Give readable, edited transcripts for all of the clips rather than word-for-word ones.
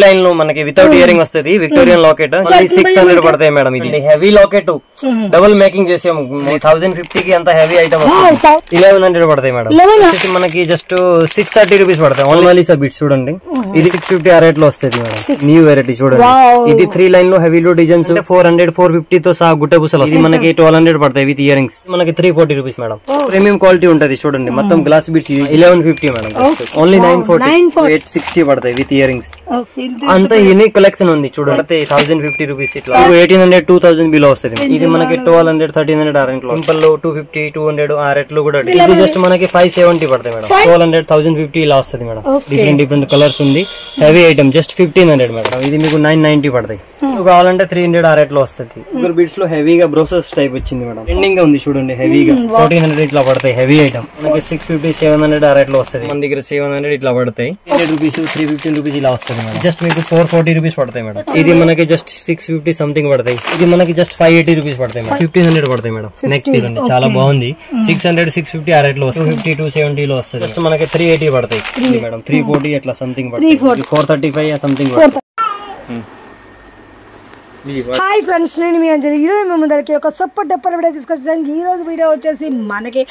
Line లో మనకి without earring వస్తుంది విక్టోరియన్ లాకెట్ 600 పడతాయి మేడం. ఇది హెవీ లాకెట్ డబుల్ మేకింగ్ చేసాము 1050 కి అంత హెవీ ఐటమ్ 1100 పడతాయి మేడం. మనకి జస్ట్ 630 రూపీస్ పడతాయి. ఓన్లీ బీట్స్ చూడండి ఇది 650 ఆ రేట్ లో వస్తుంది మేడం. న్యూ వెరైటీ చూడండి ఇది 3 లైన్ లో హెవీ లో డిజైన్స్ 400 450 తో సహా గుట్ట పూసలు ఇది మనకి 1200 పడతాయి విత్ ఇయరింగ్స్ మనకి 340 రూపీస్ మేడం. ప్రీమియం క్వాలిటీ ఉంటది చూడండి మొత్తం గ్లాస్ బీట్స్ 1150 మేడం. ఓన్లీ 940 860 పడతాయి విత్ ఇయరింగ్స్. అంత యూనిక్ కలెక్షన్ ఉంది చూడండి 1050 రూపీస్ ఇట్లా 1800 2000 బిలో వస్తుంది. ఇది మనకి 1200 1300 ఆ రేట్ లో సింపుల్ లో 250 200 ఆ రేట్ లో కూడా ఇది జస్ట్ మనకి 570 పడతాయి మేడం. 1200 1050 ఇలా వస్తుంది మేడం. డిఫరెంట్ కలర్స్ ఉంది హెవీ ఐటమ్ జస్ట్ 1500 మేడం. ఇది మీకు 990 పడతాయి. కావాలంటే 300 ఆ రేట్ లో వస్తుంది. షుగర్ బీట్స్ లో హెవీగా బ్రోసెస్ టైప్ వచ్చింది మేడం. ఎండింగ్ గా ఉంది చూడండి హెవీగా 1400 ఇట్లా పడతాయి హెవీ ఐటమ్ మనకి 650 700 ఆ రేట్ లో వస్తుంది. మన దగ్గర 700 ఇట్లా పడతాయి 800 రూపీస్ 315 రూపీస్ ఇలా వస్తుంది మేడం. జస్ట్ మీకు 440 రూపీస్ పడతాయి మేడం. ఇది మనకి జస్ట్ 650 సంథింగ్ పడతాయి. ఇది మనకి జస్ట్ 580 రూపీస్ పడతాయి మేడం. 1500 పడతాయి మేడం. నెక్స్ట్ చూడండి చాలా బాగుంది 600 650 ఆ రేట్ లో వస్తుంది. 250 270 లో వస్తుంది. జస్ట్ మనకి 380 పడతాయి మేడం. 340 అట్లా సంథింగ్ పడతాయి 435 సంథింగ్ పడతాయి. హాయ్ ఫ్రెండ్స్ నేను మీ అంజలి. ఈరోజు మేము ముందరికి ఒక సూపర్ డెప్పర్ వీడియో తీసుకొచ్చాను. ఈ రోజు వీడియో వచ్చేసి మనకి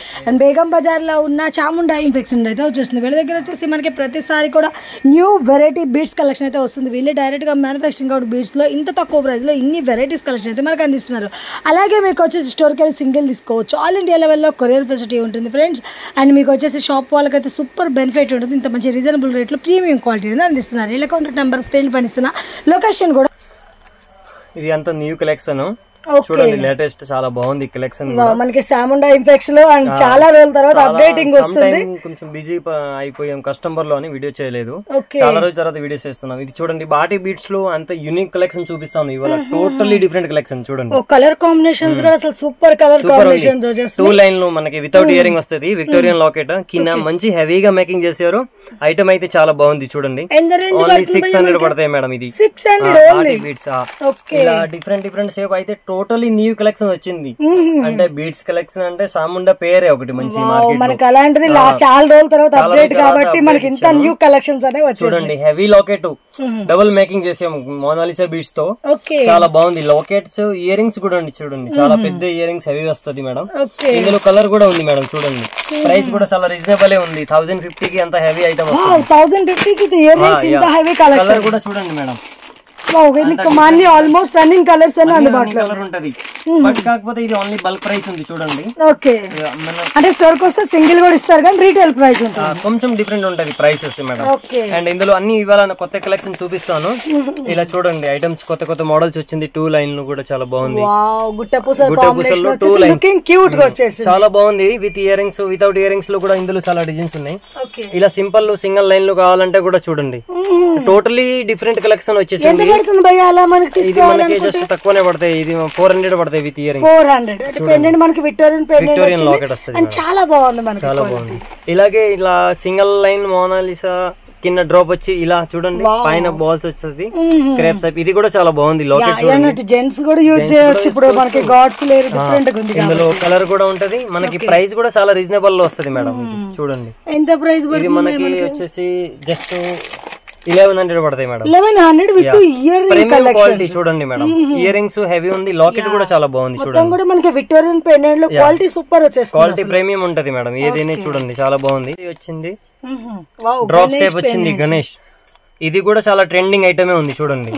బేగం బజార్ లో ఉన్న చాముండా ఇన్ఫెక్షన్ అయితే వచ్చేస్తుంది. వీళ్ళ దగ్గర వచ్చేసి మనకి ప్రతిసారి కూడా న్యూ వెరైటీ బీడ్స్ కలెక్షన్ అయితే వస్తుంది. వీళ్ళు డైరెక్ట్ గా మ్యానుఫ్యాక్చరింగ్ అవుట్ బీడ్స్ లో ఇంత తక్కువ ప్రైస్ లో ఇన్ని వెరైటీస్ కలెక్షన్ అయితే మనకు అందిస్తున్నారు. అలాగే మీకు వచ్చేసి స్టోర్కి వెళ్ళి సింగిల్ తీసుకోవచ్చు. ఆల్ ఇండియా లెవెల్లో కొరియర్ ఫెసిలిటీ ఉంటుంది ఫ్రెండ్స్. అండ్ మీకు వచ్చేసి షాప్ వాళ్ళకైతే సూపర్ బెనిఫిట్ ఉంటుంది. ఇంత మంచి రీజనబుల్ రేట్లో ప్రీమియం క్వాలిటీ అనేది అందిస్తున్నారు. వీళ్ళ కాంటాక్ట్ నెంబర్ స్క్రీన్ పైన ఇస్తున్న లొకేషన్ కూడా ఇది అంత న్యూ కలెక్షన్ చూడండి లేటెస్ట్ చాలా బాగుంది కలెక్షన్. మనకి చాముండా ఇన్ఫెక్షన్ లో అండ్ చాలా రోజుల తర్వాత అప్డేటింగ్ వస్తుంది. కొంచెం బిజీ అయిపోయాం కస్టమర్ లో అని వీడియో చేయలేదు. చాలా రోజుల తర్వాత వీడియోస్ చేస్తున్నాం. ఇది చూడండి బాడీ బీట్స్ లో అంత యూనిక్ కలెక్షన్ చూపిస్తాను ఇవాళ. టోటల్లీ డిఫరెంట్ కలెక్షన్ చూడండి. కలర్ కాంబినేషన్స్ కూడా అసలు సూపర్ కలర్ కాంబినేషన్. 2 లైన్ లో మనకి వితౌట్ ఇయరింగ్ వస్తుంది విక్టోరియన్ లాకెట్ కింద మంచి హెవీగా మేకింగ్ చేశారు. ఐటమ్ అయితే చాలా బాగుంది చూడండి. ఓన్లీ 600 పడతాయి మేడం. ఇది 600 బీట్స్ డిఫరెంట్ షేప్ అయితే టోటలీ న్యూ కలెక్షన్ వచ్చింది. అంటే బీట్స్ కలెక్షన్ అంటే చాముండా పేరే ఒకటి మంచి మార్కెట్ మనకి అలాంటిది చాలా రోజుల తర్వాత అప్డేట్ కాబట్టి మనకి ఇంత న్యూ కలెక్షన్స్ అనేవి వచ్చాయి. చూడండి హెవీ లాకెట్ డబుల్ మేకింగ్ చేసాము మోనాలిసా బీడ్స్ తో చాలా బాగుంది. లాకెట్స్ ఇయరింగ్స్ కూడా చూడండి చాలా పెద్ద ఇయరింగ్స్ హెవీ వస్తుంది మేడం. ఇందులో కలర్ కూడా ఉంది మేడం చూడండి. ప్రైస్ కూడా చాలా రీజనబుల్ ఉంది. 1050 కి అంత హెవీ ఐటమ్ వస్తుంది. 1050 కి ఇయరింగ్స్ ఇంత హెవీ కలర్ కూడా చూడండి మేడం. ఆల్మోస్ట్ రన్నింగ్ కలర్స్ అందుబాటులో ఉంటది. బట్ కాకపోతే ఇది ఓన్లీ బల్క్ ప్రైస్ ఉంది చూడండి. ఓకే అంటే స్టోర్ కి వస్తే సింగిల్ కూడా ఇస్తారు కానీ రీటైల్ ప్రైస్ ఉంటుంది. కొంచెం డిఫరెంట్ ఉంటది ప్రైసెస్ మేడం. అండ్ ఇందులో అన్ని ఇవాళ కొత్త కలెక్షన్ చూపిస్తాను. ఇలా చూడండి ఐటమ్స్ కొత్త మోడల్స్ వచ్చింది. 2 లైన్ లో కూడా చాలా బాగుంది. గుట్టపూసలో 2 లైన్ క్యూట్ గా వచ్చేసింది. చాలా బాగుంది. విత్ ఇయరింగ్స్ వితౌట్ ఇయరింగ్స్ లో కూడా ఇందులో చాలా డిజైన్స్ ఉన్నాయి. ఇలా సింపుల్ సింగిల్ లైన్ లో కావాలంటే కూడా చూడండి. టోటలీ డిఫరెంట్ కలెక్షన్ వచ్చేసింది. ఇది మనకి జస్ట్ తక్కువనే పడతాయి. ఇది 400 పడతాయి విత్ ఇయరింగ్. 400 మనకి విక్టోరియన్ లాకెట్ వస్తుంది. చాలా బాగుంది మనకి. చాలా బాగుంది. ఇలాగే ఇలా సింగిల్ లైన్ మోనాలిసా కింద డ్రాప్ వచ్చి ఇలా చూడండి పైన బాల్స్ వస్తుంది క్రేప్స్. ఇది కూడా చాలా బాగుంది. లాకెట్ జెంట్స్ కూడా యూజ్ చేయొచ్చు. ఇప్పుడు మనకి గాడ్స్ లేరు డిఫరెంట్ గా ఉంది. ఇందులో కలర్ కూడా ఉంటది. మనకి ప్రైస్ కూడా చాలా రీజనబుల్ లో వస్తుంది మేడం. చూడండి ఎంత ప్రైస్ ఇది మనకి వచ్చేసి జస్ట్ 1100 పడతాయి మేడం. 1100 విత్ ఇయరింగ్ క్వాలిటీ చూడండి మేడం. ఇయరింగ్స్ హెవీ ఉంది. లాకెట్ కూడా చాలా బాగుంది చూడండి. కూడా మనకి విక్టోరియన్ పెండెంట్ లో క్వాలిటీ సూపర్ వచ్చేస్తుంది. క్వాలిటీ ప్రీమియం ఉంటది మేడం. ఏదైనా చూడండి చాలా బాగుంది. వచ్చింది డ్రాప్ షేప్ వచ్చింది గణేష్. ఇది కూడా చాలా ట్రెండింగ్ ఐటమే ఉంది చూడండి.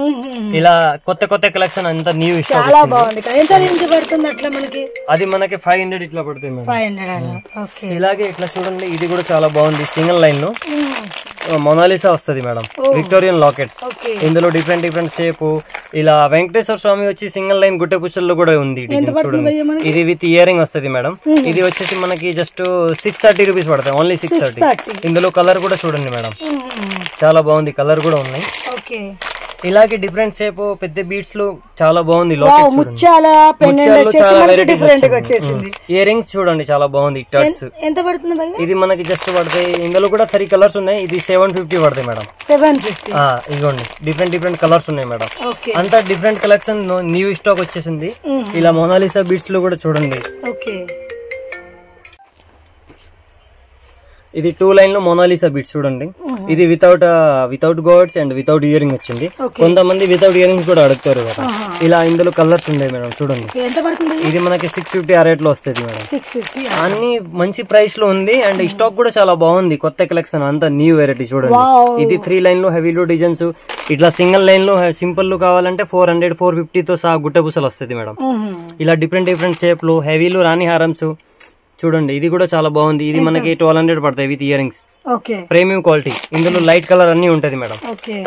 ఇలా కొత్త కలెక్షన్ అంతా న్యూ స్టాక్. చాలా బాగుంది. ఎంత రేంజ్ పడుతుంది అట్లా మనకి? అది మనకి 500 ఇట్లా పడుతుంది మేడం. 500. ఇలాగే ఇట్లా చూడండి. ఇది కూడా చాలా బాగుంది. సింగిల్ లైన్ లో మొనాలిసా వస్తుంది మేడం. విక్టోరియన్ లాకెట్స్ ఇందులో డిఫరెంట్ షేప్. ఇలా వెంకటేశ్వర స్వామి వచ్చి సింగిల్ లైన్ గుట్ట పుచ్చల్లో కూడా ఉంది చూడండి. ఇది విత్ ఇయరింగ్ వస్తుంది మేడం. ఇది వచ్చేసి మనకి జస్ట్ 630 రూపీస్ పడతాయి. ఓన్లీ 630. ఇందులో కలర్ కూడా చూడండి మేడం. చాలా బాగుంది. కలర్ కూడా ఉన్నాయి. ఇలాగే డిఫరెంట్ షేప్ పెద్ద బీట్స్ లో చాలా బాగుంది. ఇయరింగ్స్ చూడండి చాలా బాగుంది. టర్స్ ఎంత పడుతుంది? ఇది మనకి జస్ట్ పడతాయి. ఇందులో కూడా 3 కలర్స్ ఉన్నాయి. ఇది 750 పడతాయి మేడం. 750. ఇదిగోండి డిఫరెంట్ కలర్స్ ఉన్నాయి మేడం. అంతా డిఫరెంట్ కలెక్షన్ న్యూ స్టాక్ వచ్చేసింది. ఇలా మోనాలిసా బీట్స్ లో కూడా చూడండి. ఇది 2 లైన్ లో మొనాలిసా బీట్స్ చూడండి. ఇది వితౌట్ గోడ్స్ అండ్ వితౌట్ ఇయరింగ్ వచ్చింది. కొంతమంది వితౌట్ ఇయరింగ్స్ కూడా అడుగుతారు కదా. ఇలా ఇందులో కలర్స్ ఉన్నాయి మేడం చూడండి. ఇది మనకి 650 ఆ రేట్ లో వస్తుంది మేడం. అన్ని మంచి ప్రైస్ లో ఉంది అండ్ స్టాక్ కూడా చాలా బాగుంది. కొత్త కలెక్షన్ అంతా న్యూ వెరైటీ చూడండి. ఇది 3 లైన్ లో హెవీ లో డిజైన్స్. ఇట్లా సింగిల్ లైన్ లో సింపుల్ లో కావాలంటే 400 450 తో సహా గుట్టపూసలు వస్తుంది మేడం. ఇలా డిఫరెంట్ షేప్ లో హెవీలో రాణి హారమ్స్ చూడండి. ఇది కూడా చాలా బాగుంది. ఇది మనకి 1200 పడతాయి విత్ ఇయరింగ్స్. Premium quality. ఇందులో లైట్ కలర్ అన్ని ఉంటది మేడం.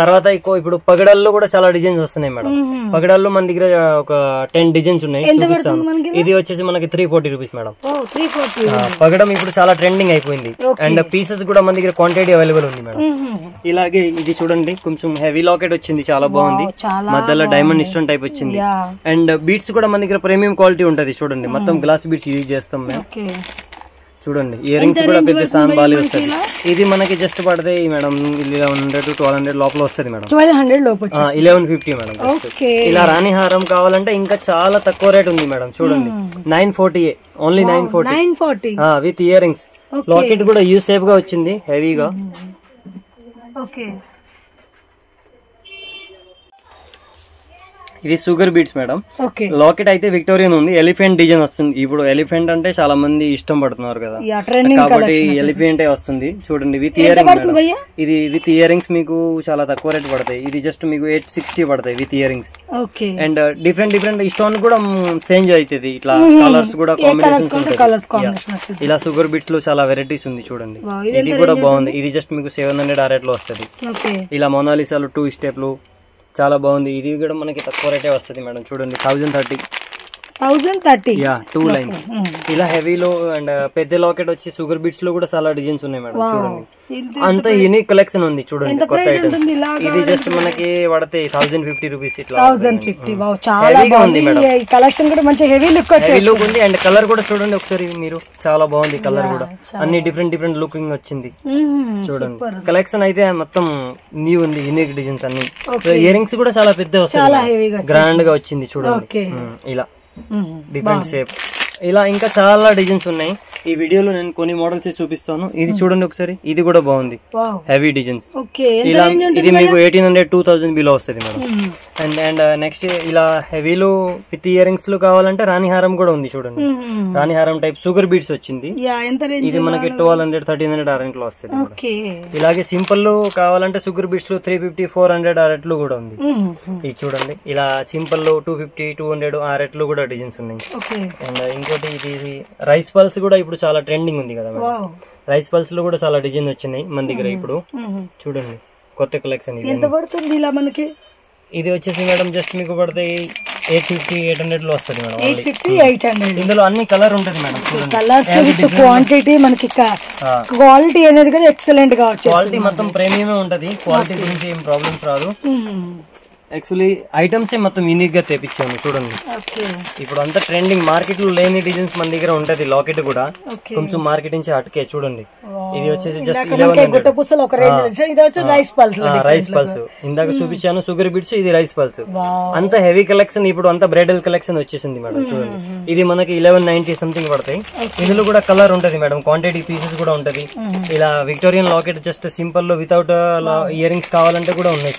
తర్వాత ఇప్పుడు పగడాల్లో కూడా చాలా డిజైన్స్ వస్తున్నాయి మేడం. పగడాల్లో మన దగ్గర ఒక 10 డిజైన్స్ ఉన్నాయి చూపిస్తాను. ఇది వచ్చేసి మనకి 340 రూపీస్ మేడం. పగడం ఇప్పుడు చాలా ట్రెండింగ్ అయిపోయింది అండ్ పీసెస్ కూడా మన దగ్గర క్వాంటిటీ అవైలబుల్ ఉంది మేడం. ఇలాగే ఇది చూడండి కొంచెం హెవీ లాకెట్ వచ్చింది, చాలా బాగుంది. మధ్యలో డైమండ్ స్టోన్ టైప్ వచ్చింది అండ్ బీట్స్ కూడా మన దగ్గర ప్రీమియం క్వాలిటీ ఉంటది చూడండి. మొత్తం గ్లాస్ బీట్స్ యూజ్ చేస్తాం మేము. చూడండి ఇయర్ రింగ్స్ కూడా పెద్ద సాన్ బాలి వస్తుంది. ఇది మనకి జస్ట్ పడతాయి మేడం 1100 to 1200 లోపల వస్తుంది మేడం. 1150 మేడం. ఇలా రాణి హారం కావాలంటే ఇంకా చాలా తక్కువ రేట్ ఉంది మేడం. చూడండి 940 only 940 with ear rings. Locket కూడా యూ షేప్ గా వచ్చింది హెవీగా. ఇది షుగర్ బీట్స్ మేడం. లాకెట్ అయితే విక్టోరియన్ ఉంది. ఎలిఫెంట్ డిజైన్ వస్తుంది. ఇప్పుడు ఎలిఫెంట్ అంటే చాలా మంది ఇష్టం పడుతున్నారు కదా, కాబట్టి ఎలిఫెంట్ వస్తుంది చూడండి విత్ ఇయరింగ్స్. ఇది విత్ ఇయరింగ్స్ మీకు చాలా తక్కువ రేట్ పడతాయి. ఇది జస్ట్ మీకు 860 పడతాయి with earrings. And different stone కూడా చేంజ్ అవుతుంది. ఇట్లా కలర్స్ కూడా కాంబినేషన్. ఇలా షుగర్ బీట్స్ లో చాలా వెరైటీస్ ఉంది చూడండి. ఇది కూడా బాగుంది. ఇది జస్ట్ మీకు 700 ఆ రేట్ లో వస్తుంది. ఇలా మొనాలిసాలు 2 స్టెప్లు చాలా బాగుంది. ఇది కూడా మనకి తక్కువ రేటే వస్తుంది మేడం. చూడండి 1030 యా 2 లైన్స్. ఇలా హెవీలో అండ్ పెద్ద లాకెట్ వచ్చి షుగర్ బీట్స్ లో కూడా చాలా డిజైన్స్ ఉన్నాయి మేడం. చూడండి అంత యూనిక్ కలెక్షన్ ఉంది చూడండి. కొత్త ఐటమ్. ఇది జస్ట్ మనకి పడతాయి 1050 రూపీస్. ఇట్లా 1050. చాలా బాగుంది మేడం. ఈ కలెక్షన్ కూడా మంచి హెవీ లుక్ ఉంది అండ్ కలర్ కూడా చూడండి ఒకసారి మీరు. చాలా బాగుంది కలర్ కూడా. అన్ని డిఫరెంట్ లుకింగ్ వచ్చింది చూడండి. కలెక్షన్ అయితే మొత్తం న్యూ ఉంది. యూనిక్ డిజైన్స్ అన్ని. ఇయర్ రింగ్స్ కూడా చాలా పెద్ద వస్తాయి, గ్రాండ్ గా వచ్చింది చూడండి. ఇలా డిఫరెంట్ షేప్. ఇలా ఇంకా చాలా డిజైన్స్ ఉన్నాయి. ఈ వీడియోలో నేను కొన్ని మోడల్స్ చూపిస్తాను. ఇది చూడండి ఒకసారి. ఇది కూడా బాగుంది హెవీ డిజైన్స్. ఇలా ఇది మీకు 1800 2000 బిలో వస్తుంది మేడం. అండ్ నెక్స్ట్ ఇలా హెవీలో విత్ ఇయర్ రింగ్స్ లో కావాలంటే రాణిహారం కూడా ఉంది చూడండి. రాణిహారం టైప్ షుగర్ బీట్స్ వచ్చింది. ఇది మనకి 1200 1300 ఆ రేంజ్ లో వస్తుంది. ఇలాగే సింపుల్ లో కావాలంటే షుగర్ బీట్స్ లో 350 400 ఆ రేట్ లో కూడా ఉంది. ఇది చూడండి. ఇలా సింపుల్ లో 250 200 ఆ రేట్ లో కూడా డిజైన్స్ ఉన్నాయి. అండ్ ఇంకోటి ఇది రైస్ పల్స్ కూడా ఇప్పుడు చాలా ట్రెండింగ్ ఉంది కదా మేడం. రైస్ పల్స్ లో కూడా చాలా డిజైన్ వచ్చినాయి మన దగ్గర ఇప్పుడు. చూడండి కొత్త కలెక్షన్. ఇది వచ్చేసి మేడం జస్ట్ మీకు పడతాయి 850 800 లో వస్తుంది మేడం. 850 ఇందులో అన్ని కలర్ ఉంటుంది మేడం. క్వాంటిటీ మనకి క్వాలిటీ అనేది కూడా ఎక్సలెంట్ గా వచ్చేది. క్వాలిటీ మొత్తం ప్రీమియమే ఉంటది. క్వాలిటీ గురించి ఏం ప్రాబ్లమ్స్ రాదు. యాక్చువల్లీ ఐటమ్స్ మొత్తం యూనిక్ గా తెప్పించాము చూడండి. ఇప్పుడు అంతా ట్రెండింగ్ మార్కెట్ లో లేని డిజైన్స్ మన దగ్గర ఉంటది. లాకెట్ కూడా కొంచెం మార్కెట్ నుంచి అటుకే చూడండి. ఇది వచ్చేసి జస్ట్ 1100 రైస్ పల్స్. ఇందాక చూపించాను షుగర్ బీట్స్. ఇది రైస్ పల్స్. అంత హెవీ కలెక్షన్ ఇప్పుడు అంత బ్రైడల్ కలెక్షన్ వచ్చేసింది మేడం. చూడండి ఇది మనకి 1190 సంథింగ్ పడతాయి. ఇందులో కూడా కలర్ ఉంటది మేడం. క్వాంటిటీ పీసెస్ కూడా ఉంటది. ఇలా విక్టోరియన్ లాకెట్ జస్ట్ సింపుల్ లో వితౌట్ ఇయర్ రింగ్స్ కావాలంటే కూడా ఉన్నాయి.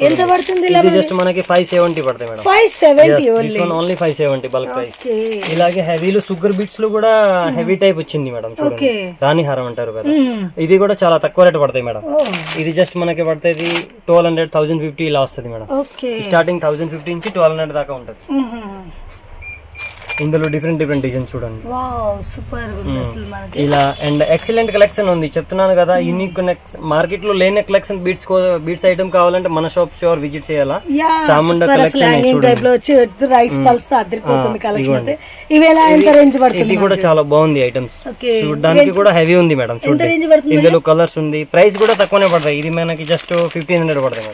ఇది జస్ట్ మనకి 570 పడతాయి మేడం. 570 only 570 bulk price. ఇలాగే హెవీలో షుగర్ బీట్స్ లో కూడా హెవీ టైప్ వచ్చింది మేడం. చూడండి రాణిహారం అంటారు కదా. ఇది కూడా చాలా తక్కువ రేట్ పడతాయి మేడం. ఇది జస్ట్ మనకి పడుతుంది 1200 1050 ఇలా వస్తుంది మేడం. స్టార్టింగ్ 1050 నుంచి 1200 దాకా ఉంటది. ఇందులో డిఫరెంట్ డిజైన్స్ చూడండి. ఇలా అండ్ ఎక్సలెంట్ కలెక్షన్ ఉంది చెప్తున్నాను కదా. యూనిక్ మార్కెట్ లో లేని కలెక్షన్ బీట్స్ ఐటమ్ కావాలంటే మన షాప్ షోర్ విజిట్ చేయాలా. చాముండా కలెక్షన్ ఇది కూడా చాలా బాగుంది ఐటమ్స్. చూడడానికి కూడా హెవీ ఉంది మేడం. చూడండి ఇందులో కలర్స్ ఉంది. ప్రైస్ కూడా తక్కువనే పడతాయి. ఇది మనకి జస్ట్ 1500 పడతాయి.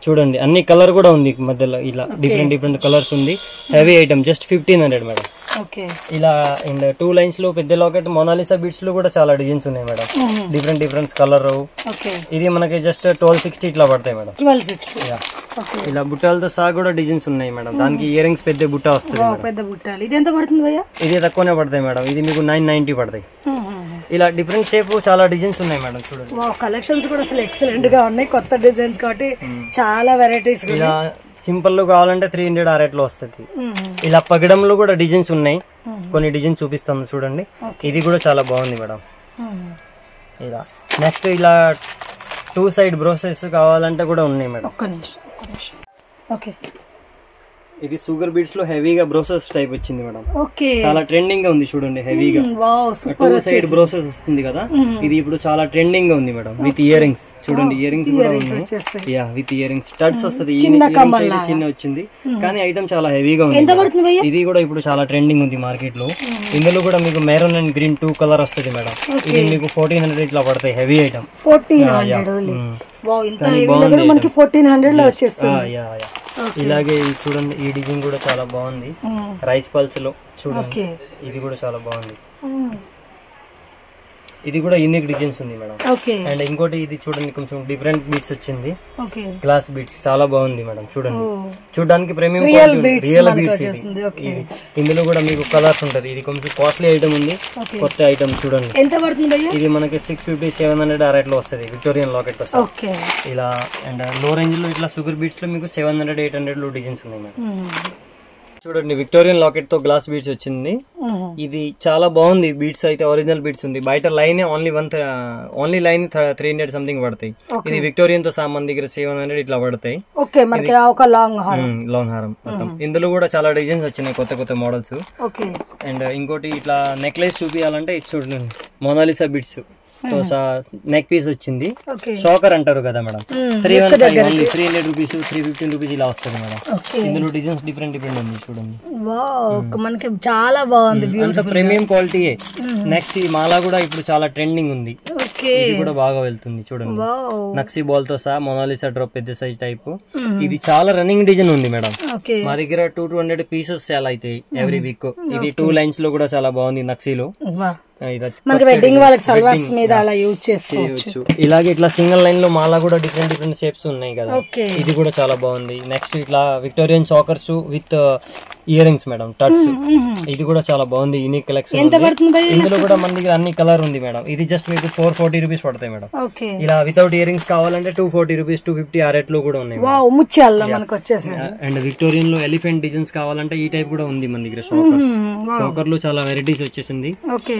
చూడండి అన్ని కలర్ కూడా ఉంది మధ్యలో. ఇలా డిఫరెంట్ కలర్స్ ఉంది. Heavy item just 1500 madam. Okay ఇలా అండ్ 2 లైన్స్ లో పెద్ద లాకెట్ మొనాలిసా బీట్స్ లో కూడా చాలా డిజైన్స్ ఉన్నాయి మేడం. Different colour. ఓకే ఇది మనకి జస్ట్ 1260 ఇట్లా పడతాయి మేడం. 1260 ఇలా బుట్టాలతో సహా కూడా డిజైన్స్ ఉన్నాయి మేడం. దానికి ఇయర్ రింగ్స్ పెద్ద బుట్ట వస్తుంది. పెద్ద బుట్టాలు. ఇది ఎంత పడుతుంది భయ్యా? ఇది తక్కువనే పడతాయి మేడం. ఇది మీకు 990 పడతాయి. ఇలా డిఫరెంట్ షేప్ చాలా డిజైన్స్ ఉన్నాయి మేడం. చూడండి కలెక్షన్స్ కూడా అసలు ఎక్సలెంట్ గా ఉన్నాయి. కొత్త డిజైన్స్ కాబట్టి చాలా వెరైటీస్. ఇలా సింపుల్ లో కావాలంటే 300 ఆ రేట్ లో వస్తుంది. ఇలా పగడంలో కూడా డిజైన్స్ ఉన్నాయి. కొన్ని డిజైన్స్ చూపిస్తాను చూడండి. ఇది కూడా చాలా బాగుంది మేడం. ఇలా నెక్స్ట్ ఇలా 2 సైడ్ బ్రోసెస్ కావాలంటే కూడా ఉన్నాయి మేడం. ఒక్క నిమిషం. ఓకే ఇది షుగర్ బీడ్స్ లో హెవీగా బ్రోసెస్ టైప్ వచ్చింది మేడం. ఓకే చాలా ట్రెండింగ్ గా ఉంది చూడండి. హెవీగా వావ్ 2 సైడ్ బ్రోసెస్ వస్తుంది కదా. ఇది ఇప్పుడు చాలా ట్రెండింగ్ గా ఉంది మేడం. విత్ ఇయర్ రింగ్స్ చూడండి. ఇయర్ రింగ్స్ కూడా ఉన్నాయి. Yeah with ear rings studs వస్తుంది. చిన్న వచ్చింది కానీ ఐటమ్ చాలా హెవీగా ఉంది. ఇది కూడా ఇప్పుడు చాలా ట్రెండింగ్ ఉంది మార్కెట్ లో. ఇందులో కూడా మీకు మెరూన్ అండ్ గ్రీన్ 2 కలర్ వస్తుంది మేడం. ఇది మీకు 1400 ఇట్లా పడతాయి. Heavy item. 1400 వావ్ ఇంత హెవీలో కూడా మనకి 1400 లో వచ్చేస్తుంది. ఇలాగే చూడండి. ఈ డిజైన్ కూడా చాలా బాగుంది. రైస్ పల్స్ లో చూడండి. ఇది కూడా చాలా బాగుంది. ఇది కూడా యూనిక్ డిజైన్స్ ఉంది మేడం. అండ్ ఇంకోటి ఇది చూడండి కొంచెం డిఫరెంట్ బీట్స్ వచ్చింది. గ్లాస్ బీట్స్ చాలా బాగుంది మేడం. చూడండి చూడడానికి ప్రీమియం రియల్ బీట్స్. ఇందులో కూడా మీకు కలర్స్ ఉంటది. ఇది కొంచెం కాస్ట్లీ ఐటమ్ ఉంది. కొత్త ఐటమ్ చూడండి. ఎంత పడుతుంది? ఇది మనకి 650 700 ఆ రేట్ లో వస్తుంది. విక్టోరియన్ లాకెట్ వస్తుంది ఇలా. అండ్ లో రేంజ్ లో ఇట్లా షుగర్ బీట్స్ లో మీకు 700 800 లో డిజైన్స్ ఉన్నాయి మేడం. చూడండి విక్టోరియన్ లాకెట్ తో గ్లాస్ బీడ్స్ వచ్చింది. ఇది చాలా బాగుంది. బీడ్స్ అయితే ఒరిజినల్ బీడ్స్ ఉంది. బయట లైన్ ఓన్లీ లైన్ 300 సంథింగ్ పడతాయి. ఇది విక్టోరియన్ తో సామాన్ దగ్గర 700 ఇట్లా పడతాయి. లాంగ్ హారం మొత్తం. ఇందులో కూడా చాలా డిజైన్స్ వచ్చినాయి. కొత్త మోడల్స్. అండ్ ఇంకోటి ఇట్లా నెక్లెస్ చూపించాలంటే ఇది చూడండి. మొనాలిసా బీడ్స్ నెక్ పీస్ వచ్చింది. షాకర్ అంటారు కదా మేడం. 300 రూపీస్ 315 రూపీస్ ఇలా వస్తుంది మేడం. ఇందులో డిజైన్స్ డిఫరెంట్ ఉంది చూడండి. మనకి చాలా బాగుంది. Premium quality. నెక్స్ట్ ఈ మాల కూడా ఇప్పుడు చాలా ట్రెండింగ్ ఉంది. ఇది కూడా బాగా వెళ్తుంది చూడండి. నక్సీ బాల్ తో సహా మొనాలిసా డ్రాప్ పెద్ద సైజ్ టైప్. ఇది చాలా రన్నింగ్ డిజైన్ ఉంది మేడం. మా దగ్గర 200 పీసెస్ చాలా అవుతాయి ఎవ్రీ వీక్. ఇది 2 లైన్స్ లో కూడా చాలా బాగుంది. నక్సీలో వెడ్డింగ్ వాళ్ళకి సల్వార్స్ మీద అలా యూజ్ చేసుకోవచ్చు. ఇలాగే ఇట్లా సింగిల్ లైన్ లో మాలా కూడా డిఫరెంట్ షేప్స్ ఉన్నాయి కదా. ఇది కూడా చాలా బాగుంది. నెక్స్ట్ ఇట్లా Victorian chokers with earrings madam. Studs. ఇది కూడా చాలా బాగుంది. Unique collection. ఇందులో కూడా మన దగ్గర అన్ని కలర్ ఉంది మేడం. ఇది జస్ట్ మీకు 440 రూపీస్ పడతాయి మేడం. ఇలా వితౌట్ ఇయర్ రింగ్స్ కావాలంటే 240 రూపీస్ 250 ఆ రేట్ లో కూడా ఉన్నాయి. అండ్ విక్టోరియన్ లో ఎలిఫెంట్ డిజైన్స్ కావాలంటే ఈ టైప్ కూడా ఉంది మన దగ్గర. చాకర్ లో చాలా వెరైటీస్ వచ్చేసింది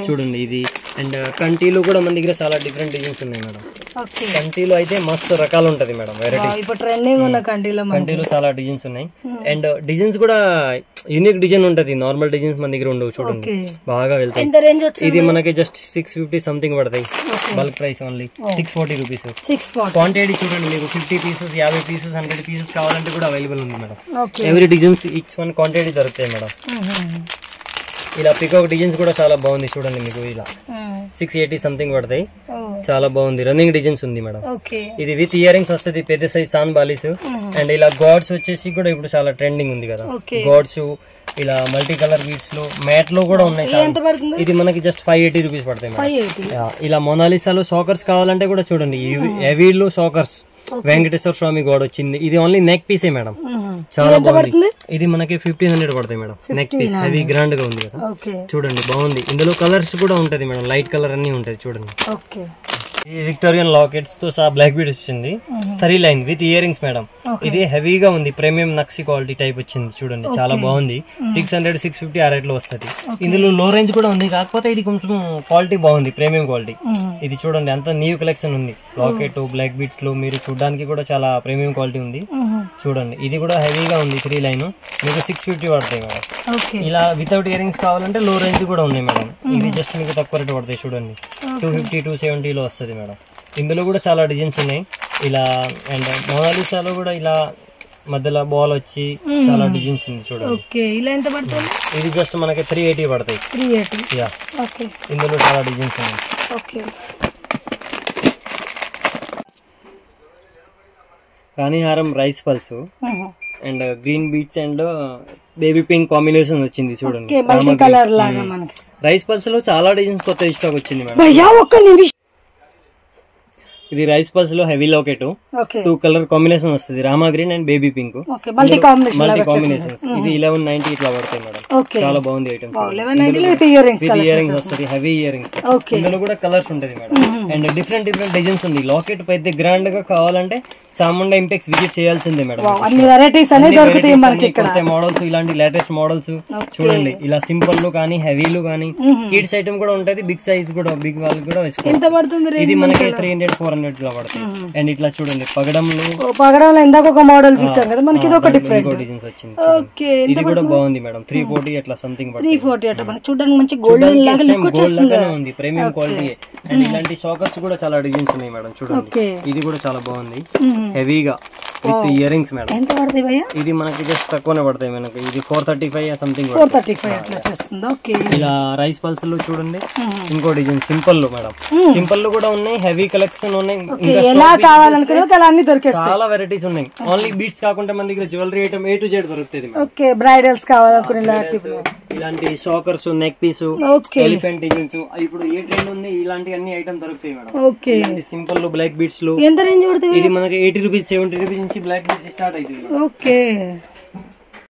చూడండి. ఇది అండ్ కంటీలో కూడా మన దగ్గర చాలా డిఫరెంట్ డిజైన్స్ ఉన్నాయి మేడం. కంటీలో అయితే మస్తు రకాలు ఉంటది మేడం. వెరైటీస్ కంటీలో చాలా డిజైన్స్ ఉన్నాయి. అండ్ డిజైన్స్ కూడా యూనిక్ డిజైన్ ఉంటది. నార్మల్ డిజైన్స్ మన దగ్గర ఉండవు చూడండి. బాగా వెళ్తాయి. ఇది మనకి జస్ట్ 650 సంథింగ్ పడతాయి. Bulk price only 640 rupees. Quantity చూడండి. మీకు 50 పీసెస్ 50 పీసెస్ 100 పీసెస్ కావాలంటే కూడా అవైలబుల్ ఉంది madam. Every designs each one quantity దొరుకుతాయి మేడం. ఇలా పికాక్ డిజైన్స్ కూడా చాలా బాగుంది చూడండి. మీకు ఇలా 680 సంథింగ్ పడతాయి. చాలా బాగుంది. రన్నింగ్ డిజైన్స్ ఉంది మేడం. ఇది విత్ ఇయర్ రింగ్స్ వస్తుంది. పెద్ద సైజ్ సాన్ బాలీస్. అండ్ ఇలా గాడ్స్ వచ్చేసి కూడా ఇప్పుడు చాలా ట్రెండింగ్ ఉంది కదా. గాడ్స్ ఇలా మల్టీ కలర్ బీడ్స్ లో మ్యాట్ లో కూడా ఉన్నాయి. ఇది మనకి జస్ట్ 580 రూపీస్ పడతాయి మేడం. ఇలా మొనాలిసాలో షాకర్స్ కావాలంటే కూడా చూడండి. హెవీలో షాకర్స్ వెంకటేశ్వర స్వామి గోడ వచ్చింది. ఇది ఓన్లీ నెక్ పీసే మేడం. చాలా బాగుంది. ఇది మనకి 1500 పడతాయి madam. Neck piece heavy grand గా ఉంది కదా. చూడండి బాగుంది. ఇందులో కలర్స్ కూడా ఉంటది మేడం. లైట్ కలర్ అన్ని ఉంటది చూడండి. ఈ విక్టోరియన్ లాకెట్స్ తో సహా బ్లాక్ బీడ్ వచ్చింది. 3 line with earrings madam. ఇది హెవీగా ఉంది. ప్రీమియం నక్సీ క్వాలిటీ టైప్ వచ్చింది చూడండి. చాలా బాగుంది. 600 650 ఆ రేట్ లో వస్తుంది. ఇందులో లో రేంజ్ కూడా ఉంది. కాకపోతే ఇది కొంచెం క్వాలిటీ బాగుంది. Premium quality. ఇది చూడండి అంత న్యూ కలెక్షన్ ఉంది. లాకెట్ బ్లాక్ బీట్స్ లో మీరు చూడడానికి కూడా చాలా ప్రీమియం క్వాలిటీ ఉంది చూడండి. ఇది కూడా హెవీగా ఉంది. 3 లైన్ మీకు 650 పడతాయి మేడం. ఇలా వితౌట్ ఇయర్ రింగ్స్ కావాలంటే లో రేంజ్ కూడా ఉన్నాయి మేడం. ఇది జస్ట్ మీకు తక్కువ రేట్ పడతాయి చూడండి. 250 270 లో వస్తుంది మేడం. ఇందులో కూడా చాలా డిజైన్స్ ఉన్నాయి ఇలా. అండ్ మొనాలిసాలో కూడా ఇలా మధ్యలో బాల్ వచ్చి చాలా డిజైన్స్ ఉంది చూడండి. ఇది జస్ట్ మనకి 380 పడతాయి. ఇందులో చాలా డిజైన్స్ ఉన్నాయి. రాణి హారం rice pearls and green beats and baby pink combination వచ్చింది చూడండి. మల్టీ కలర్ లాగా మనకి రైస్ పల్స్ లో చాలా డిజైన్స్ కొత్త స్టాక్ వచ్చింది మేడం. భయ్యా ఒక్క నిమిషం. ఇది రైస్ పల్స్ లో హెవీ లాకెట్, 2 కలర్ కాంబినేషన్ వస్తుంది, Rama green and baby pink, multi combinations. ఇది 1190 ఇట్లా పడతాయి మేడం. చాలా బాగుంది ఐటమ్. 1190 ఇయర్ రింగ్స్ వస్తుంది, హెవీ ఇయర్ రింగ్స్. ఇందులో కూడా కలర్స్ ఉంటది మేడం. అండ్ డిఫరెంట్ డిజైన్స్ ఉంది. లాకెట్ పెద్ద గ్రాండ్ గా కావాలంటే చాముండా ఇంపెక్స్ విజిట్ చేయాల్సిందే మేడం. అన్ని వెరైటీస్ అనేవి దొరుకుతాయి మనకి ఇక్కడ. కొత్త మోడల్స్, ఇలాంటి లేటెస్ట్ మోడల్స్ చూడండి. ఇలా సింపుల్ లు కానీ హెవీలు కానీ కిడ్స్ ఐటమ్ కూడా ఉంటది. బిగ్ సైజ్ కూడా, బిగ్ వాళ్ళకి కూడా వేసుకోవచ్చు. ఇది మనకి 300-400 లా పడుతుంది. అండ్ ఇట్లా చూడండి పగడంలో ఇందాక ఒక మోడల్ చూసాం కదా, మనకి ఇది ఒక డిఫరెంట్ డిజైన్స్ వచ్చింది. ఇది కూడా బాగుంది మేడం. 340 అట్లా సంథింగ్ 340 అట్లా మనకి చూడడానికి మంచి గోల్డెన్ లాగా లుక్ వచ్చేస్తుంది. ఉంది ప్రీమియం క్వాలిటీ. అండ్ ఇలాంటి షాకర్స్ కూడా చాలా డిజైన్స్ ఉన్నాయి మేడం. చూడండి ఇది కూడా చాలా బాగుంది, హెవీగా విత్ ఇయర్ రింగ్స్ మేడం. ఎంత పడతాయి భయ్యా? ఇది మనకి జస్ట్ తక్కువనే పడతాయి మనకి. ఇది 435 సంథింగ్ 435 అట్లా చేస్తుంది. ఓకే. ఇలా రైస్ పల్స్ లో చూడండి ఇంకో డిజైన్ సింపుల్ లో మేడం. సింపుల్ లో కూడా ఉన్నాయి, హెవీ కలెక్షన్ ఉన్నాయి. ఎలా కావాలనుకున్నా అలా అన్ని దొరికేస్తాయి. చాలా వెరైటీస్ ఉన్నాయి. ఓన్లీ బీట్స్ కాకుండా మన దగ్గర jewellery item A to Z దొరుకుతుంది. ఓకే. బ్రైడల్స్ కావాలనుకునే ఇలాంటి chokers, neck piece, elephant designs, ఇప్పుడు ఏ ట్రెండ్ ఉంది ఇలాంటి అన్ని ఐటమ్ దొరుకుతాయి మేడం. ఓకే. సింపుల్ లో బ్లాక్ బీట్స్ లో ఎంత రేంజ్ పడుతుంది? ఇది మనకి 80 రూపీస్ 70 రూపీస్ నుంచి బ్లాక్ బీట్స్ స్టార్ట్ అవుతుంది. ఓకే.